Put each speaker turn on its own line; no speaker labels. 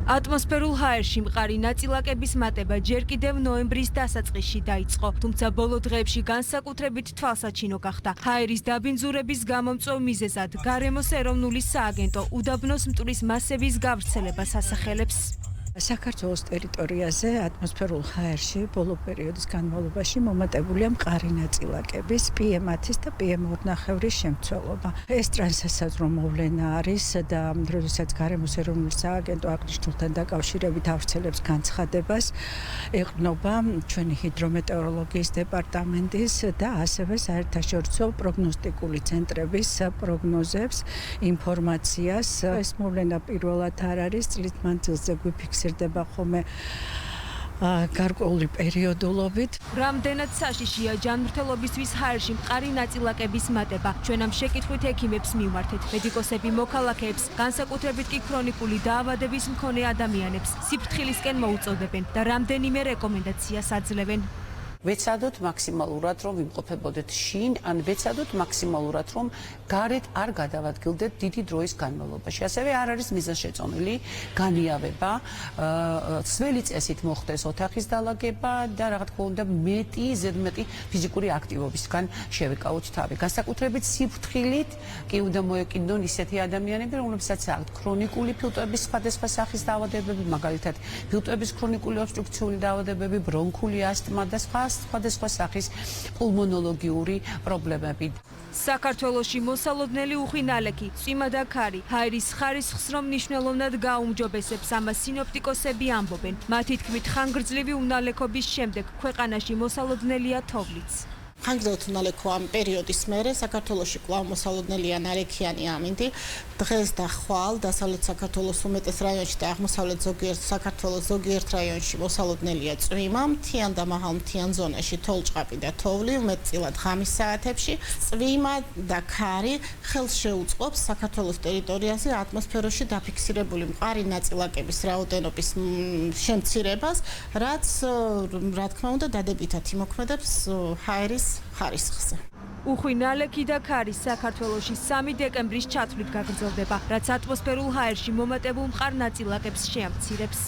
ატმოსფერულ ჰაერში მყარი ნაწილაკების მატება ჯერ კიდევ ნოემბრის დასაწყისში დაიწყო, თუმცა ბოლო დღეებში განსაკუთრებით თვალსაჩინო გახდა. ჰაერის დაბინძურების გამომწვევ მიზეზად გარემოს ეროვნული სააგენტო უდაბნოს მტვრის მასების გავრცელებას ასახელებს.
საქართველოს ტერიტორიაზე ატმოსფერულ ჰაერში ბოლო პერიოდის განმავლობაში მომატებულია მყარი ნაწილაკების PM10 და PM2.5-რის შემცველობა. ეს ტრანსსაზღვრო მოვლენა არის და როდესაც გარემოს ეროვნული სააგენტო აღნიშნულთან დაკავშირებით ავრცელებს განცხადებას, ეყრდნობა ჩვენი ჰიდრომეტეოროლოგიის დეპარტამენტის და ასევე საერთაშორისო პროგნოსტიკული ცენტრების პროგნოზებს, ინფორმაციას. ეს მოვლენა პირველად არ არის წლის მანძილზე გვიფიქსირდება ხოლმე გარკვეული პერიოდულობით.
რამდენად საშიშია ჯანმრთელობისთვის ჰაერში მყარი ნაწილაკების მატება. ჩვენ ამ შეკითხვით ექიმებს მივმართეთ. მედიკოსები მოქალაქეებს, განსაკუთრებით კი ქრონიკული დაავადების მქონე ადამიანებს სიფრთხილისკენ მოუწოდებენ და რამდენიმე რეკომენდაციას აძლევენ.
ვეცადოთ მაქსიმალურად რომ ვიმყოფებოდეთ შინ, ან ვეცადოთ მაქსიმალურად რომ გარეთ არ გადავადგილდეთ დიდი დროის განმავლობაში. ასევე არ არის მიზანშეწონილი განიავება, ძველი წესით მოხდეს ოთახის დალაგება და რა თქმა უნდა ზედმეტი ფიზიკური აქტივობისგან შევეკავოთ თავი. განსაკუთრებით სიფრთხილით კი უნდა მოეკიდნონ ისეთი ადამიანები, რომლებსაც აქვთ ქრონიკული ფილტვების სხვადასხვა სახის დაავადებები, მაგალითად ფილტვების ქრონიკული ობსტრუქციული დაავადებები, ბრონქული ასთმა და სხვადასხვა სახის პულმონოლოგიური პრობლემები.
საქართველოში მოსალოდნელი უხვი ნალექი, წვიმა და ქარი, ჰაერის ხარისხს რომ მნიშვნელოვნად გაუმჯობესებს, ამას სინოპტიკოსები ამბობენ. მათი თქმით, ხანგრძლივი უნალექობის შემდეგ ქვეყანაში მოსალოდნელია თოვლიც.
ხანგრძლივი უნალექო ამ პერიოდის მერე საქართველოში კვლავ მოსალოდნელია ნალექიანი ამინდი. დღეს და ხვალ დასავლეთ საქართველოს უმეტეს რაიონში და აღმოსავლეთ საქართველოს ზოგიერთ რაიონში მოსალოდნელია წვიმა, მთიან და მაღალმთიან ზონაში თოვლ-ჭყაპი და თოვლი, უმეტწილად ღამის საათებში. წვიმა და ქარი ხელს შეუწყობს საქართველოს ტერიტორიაზე ატმოსფეროში დაფიქსირებული მყარი ნაწილაკების რაოდენობის შემცირებას, რაც რა თქმა უნდა დადებითად იმოქმედებს ჰაერის ხარისხზე.
უხვი ნალექი და ქარი საქართველოში 3 დეკემბრის ჩათვლით გაგრძელდება, რაც ატმოსფერულ ჰაერში მომატებულ მყარ ნაწილაკებს შეამცირებს.